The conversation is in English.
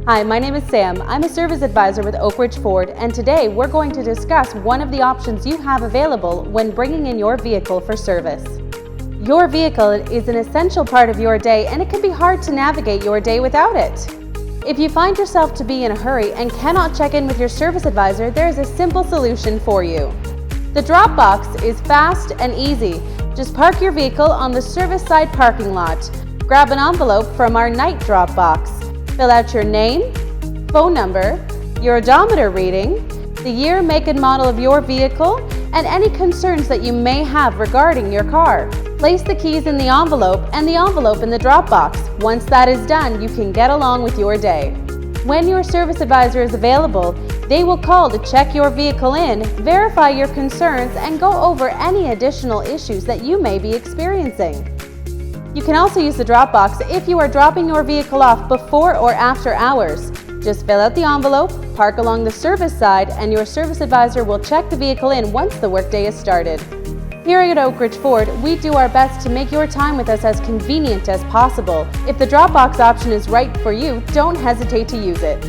Hi, my name is Sam. I'm a service advisor with Oakridge Ford, and today we're going to discuss one of the options you have available when bringing in your vehicle for service. Your vehicle is an essential part of your day, and it can be hard to navigate your day without it. If you find yourself to be in a hurry and cannot check in with your service advisor, there is a simple solution for you. The drop box is fast and easy. Just park your vehicle on the service side parking lot. Grab an envelope from our night drop box. Fill out your name, phone number, your odometer reading, the year, make and model of your vehicle, and any concerns that you may have regarding your car. Place the keys in the envelope and the envelope in the drop box. Once that is done, you can get along with your day. When your service advisor is available, they will call to check your vehicle in, verify your concerns, and go over any additional issues that you may be experiencing. You can also use the drop box if you are dropping your vehicle off before or after hours. Just fill out the envelope, park along the service side, and your service advisor will check the vehicle in once the workday is started. Here at Oakridge Ford, we do our best to make your time with us as convenient as possible. If the drop box option is right for you, don't hesitate to use it.